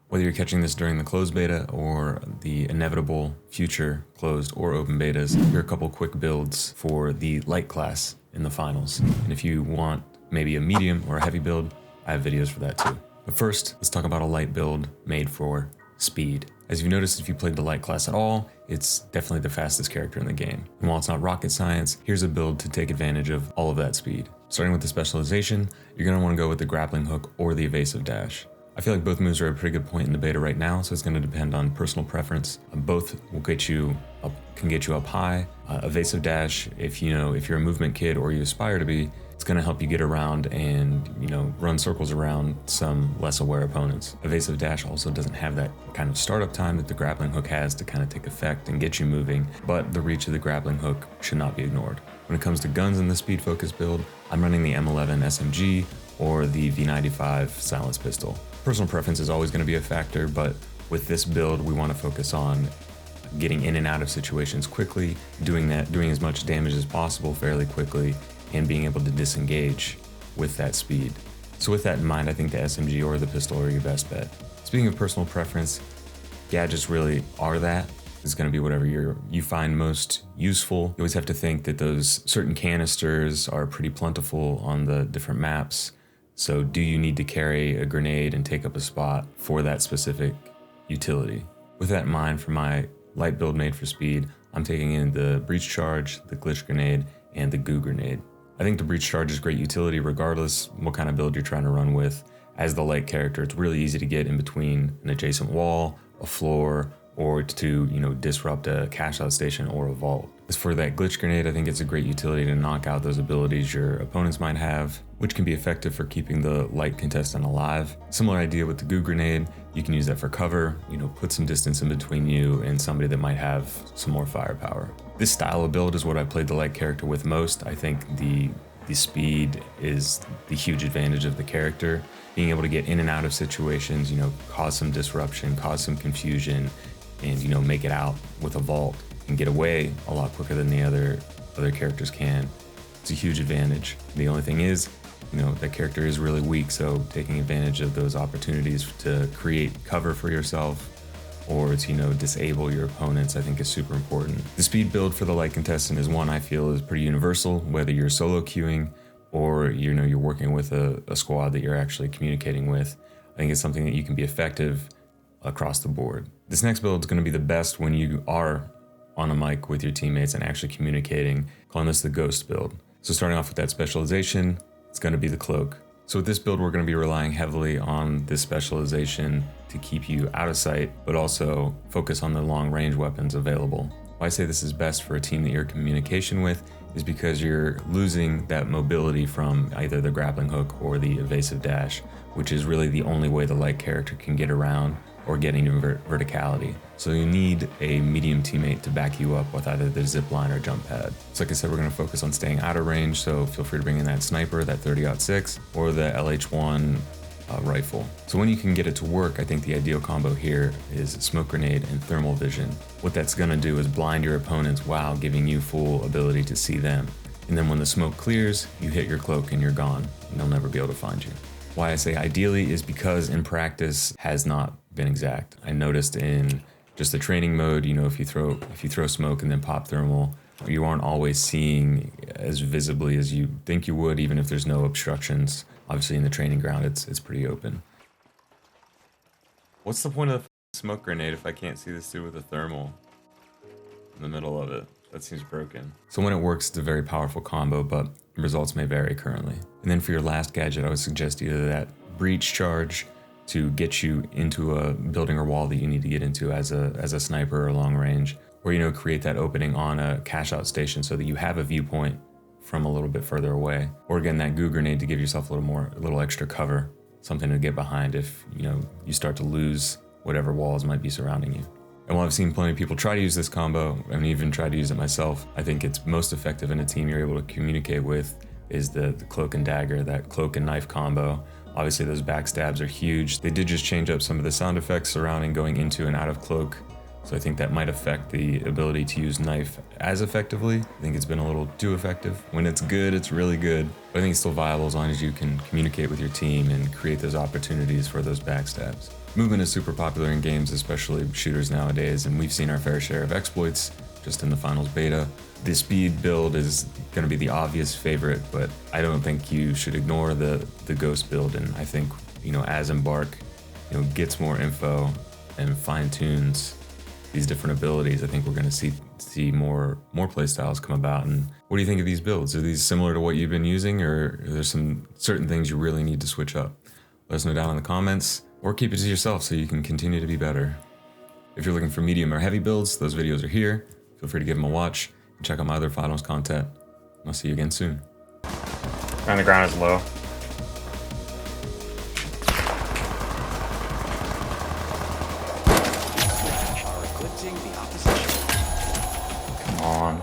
Whether you're catching this during the closed beta or the inevitable future closed or open betas, here are a couple quick builds for the light class in the finals. And if you want maybe a medium or a heavy build, I have videos for that too. But first, let's talk about a light build made for speed. As you've noticed, if you played the light class at all, it's definitely the fastest character in the game. And while it's not rocket science, here's a build to take advantage of all of that speed. Starting with the specialization, you're going to want to go with the grappling hook or the evasive dash. I feel like both moves are at a pretty good point in the beta right now, so it's going to depend on personal preference. Both will can get you up high. Evasive dash, if you're a movement kid or you aspire to be, it's going to help you get around and run circles around some less aware opponents. Evasive dash also doesn't have that kind of startup time that the grappling hook has to kind of take effect and get you moving, but the reach of the grappling hook should not be ignored. When it comes to guns in the speed focus build, I'm running the M11 SMG or the V95 silenced pistol. Personal preference is always going to be a factor, but with this build, we want to focus on getting in and out of situations quickly, doing as much damage as possible fairly quickly, and being able to disengage with that speed. So with that in mind, I think the SMG or the pistol are your best bet. Speaking of personal preference, gadgets really are that. It's going to be whatever you find most useful. You always have to think that those certain canisters are pretty plentiful on the different maps. So do you need to carry a grenade and take up a spot for that specific utility? With that in mind, for my light build made for speed, I'm taking in the breach charge, the glitch grenade, and the goo grenade. I think the breach charge is great utility regardless what kind of build you're trying to run with. As the light character, it's really easy to get in between an adjacent wall, a floor, or to disrupt a cash out station or a vault. As for that glitch grenade, I think it's a great utility to knock out those abilities your opponents might have, which can be effective for keeping the light contestant alive. Similar idea with the goo grenade, you can use that for cover, put some distance in between you and somebody that might have some more firepower. This style of build is what I played the light character with most. I think the speed is the huge advantage of the character. Being able to get in and out of situations, cause some disruption, cause some confusion, and make it out with a vault and get away a lot quicker than the other characters can. It's a huge advantage. The only thing is, that character is really weak, so taking advantage of those opportunities to create cover for yourself or to disable your opponents, I think is super important. The speed build for the light contestant is one I feel is pretty universal, whether you're solo queuing or you're working with a squad that you're actually communicating with. I think it's something that you can be effective across the board. This next build is going to be the best when you are on a mic with your teammates and actually communicating, calling this the ghost build. So starting off with that specialization, it's going to be the cloak. So with this build, we're going to be relying heavily on this specialization to keep you out of sight, but also focus on the long range weapons available. Why I say this is best for a team that you're in communication with is because you're losing that mobility from either the grappling hook or the evasive dash, which is really the only way the light character can get around or get into verticality. So you need a medium teammate to back you up with either the zip line or jump pad. So like I said, we're going to focus on staying out of range, so feel free to bring in that sniper, that 30-06, or the LH1 rifle. So when you can get it to work, I think the ideal combo here is smoke grenade and thermal vision. What that's going to do is blind your opponents while giving you full ability to see them. And then when the smoke clears, you hit your cloak and you're gone, and they'll never be able to find you. Why I say ideally is because in practice has not been exact. I noticed in just the training mode, if you throw smoke and then pop thermal, you aren't always seeing as visibly as you think you would, even if there's no obstructions. Obviously in the training ground, it's pretty open. What's the point of the smoke grenade if I can't see this dude with a thermal in the middle of it? That seems broken. So when it works, it's a very powerful combo, but results may vary currently. And then for your last gadget, I would suggest either that breach charge to get you into a building or wall that you need to get into as a sniper or long range, or create that opening on a cash out station so that you have a viewpoint from a little bit further away. Or again, that goo grenade to give yourself a little extra cover, something to get behind if you start to lose whatever walls might be surrounding you. And while I've seen plenty of people try to use this combo, and even try to use it myself, I think it's most effective in a team you're able to communicate with is the cloak and dagger, that cloak and knife combo. Obviously those backstabs are huge. They did just change up some of the sound effects surrounding going into and out of cloak, so I think that might affect the ability to use knife as effectively. I think it's been a little too effective. When it's good, it's really good, but I think it's still viable as long as you can communicate with your team and create those opportunities for those backstabs. Movement is super popular in games, especially shooters nowadays, and we've seen our fair share of exploits just in the finals beta. The speed build is going to be the obvious favorite, but I don't think you should ignore the ghost build, and I think, you know, as Embark, you know, gets more info and fine-tunes these different abilities, I think we're going to see more playstyles come about. And what do you think of these builds? Are these similar to what you've been using, or are there some certain things you really need to switch up? Let us know down in the comments, or keep it to yourself so you can continue to be better. If you're looking for medium or heavy builds, those videos are here. Feel free to give them a watch and check out my other finals content. I'll see you again soon. And the ground is low. Come on.